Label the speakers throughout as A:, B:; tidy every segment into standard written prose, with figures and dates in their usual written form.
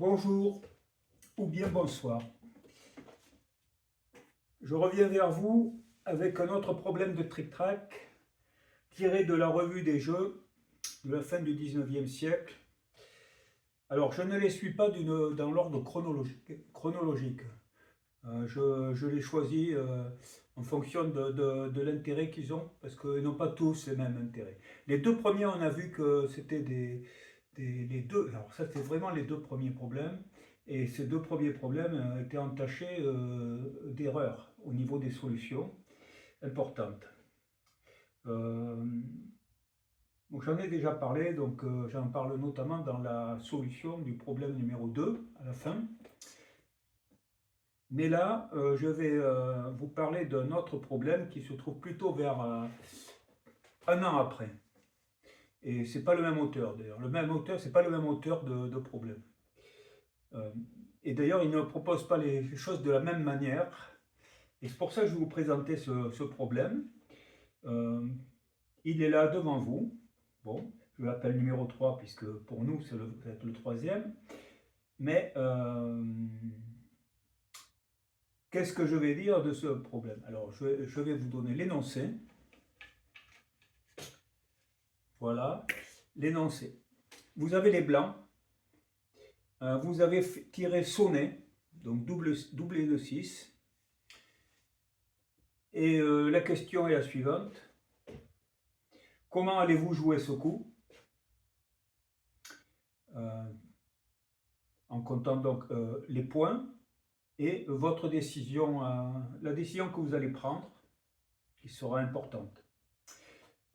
A: Bonjour ou bien bonsoir. Je reviens vers vous avec un autre problème de trick-track tiré de la revue des jeux de la fin du 19e siècle. Alors, je ne les suis pas dans l'ordre chronologique. Je les choisis en fonction de l'intérêt qu'ils ont, parce qu'ils n'ont pas tous les mêmes intérêts. Les deux premiers, on a vu que c'était les deux. Alors ça, c'est vraiment les deux premiers problèmes. Et ces deux premiers problèmes étaient entachés d'erreurs au niveau des solutions importantes. Donc j'en ai déjà parlé, donc j'en parle notamment dans la solution du problème numéro 2 à la fin. Mais là, je vais vous parler d'un autre problème qui se trouve plutôt vers un an après. Et c'est pas le même auteur d'ailleurs. Le même auteur, c'est pas le même auteur de problème. Et d'ailleurs, il ne propose pas les choses de la même manière. Et c'est pour ça que je vais vous présenter ce problème. Il est là devant vous. Bon, je l'appelle numéro 3 puisque pour nous, c'est le troisième. Mais qu'est-ce que je vais dire de ce problème? Alors, je vais vous donner l'énoncé. Voilà, l'énoncé. Vous avez les blancs. Vous avez tiré sonnet, donc doublé de 6. Et la question est la suivante. Comment allez-vous jouer ce coup? En comptant donc les points et votre décision, la décision que vous allez prendre, qui sera importante.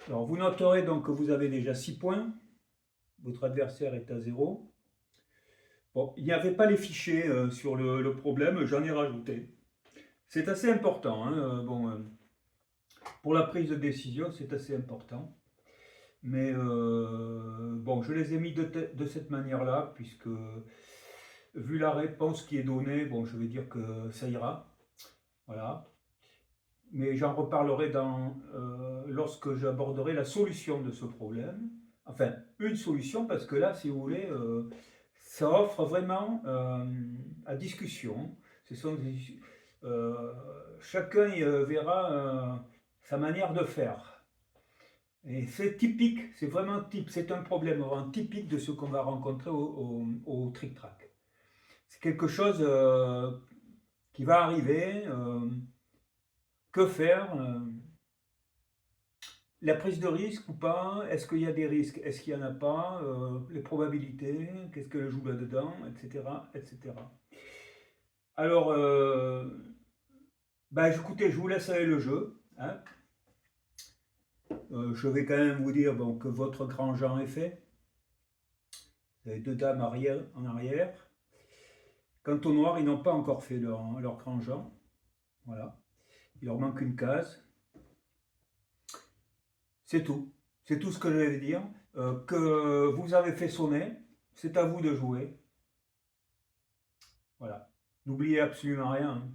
A: Alors vous noterez donc que vous avez déjà 6 points, votre adversaire est à 0. Bon, il n'y avait pas les fichiers sur le problème, j'en ai rajouté. C'est assez important, hein, pour la prise de décision, c'est assez important. Mais bon, je les ai mis de cette manière-là, puisque vu la réponse qui est donnée, bon, je vais dire que ça ira. Voilà. Mais j'en reparlerai lorsque j'aborderai la solution de ce problème. Enfin, une solution, parce que là, si vous voulez, ça offre vraiment à discussion. Chacun verra sa manière de faire. Et c'est typique, c'est vraiment typique, c'est un problème vraiment typique de ce qu'on va rencontrer au trick-track. C'est quelque chose qui va arriver. Que faire? La prise de risque ou pas? Est-ce qu'il y a des risques? Est-ce qu'il n'y en a pas? Les probabilités? Qu'est-ce que je joue là-dedans? Etc. etc. Alors, écoutez, je vous laisse avec le jeu. Hein. Je vais quand même vous dire que votre grand Jean est fait. Vous avez deux dames en arrière. Quant au noir, ils n'ont pas encore fait leur grand Jean. Voilà. Il leur manque une case. C'est tout. C'est tout ce que je vais dire. Que vous avez fait sonner. C'est à vous de jouer. Voilà. N'oubliez absolument rien, hein,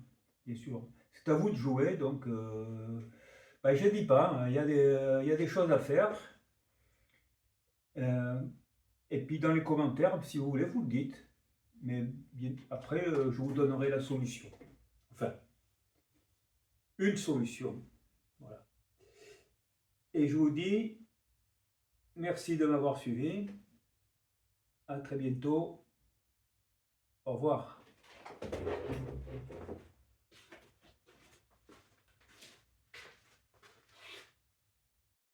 A: bien sûr. C'est à vous de jouer, donc je ne dis pas, hein, il y a des choses à faire. Et puis dans les commentaires, si vous voulez, vous le dites. Mais après, je vous donnerai la solution. Enfin, une solution. Voilà. Et je vous dis, merci de m'avoir suivi. À très bientôt. Au revoir.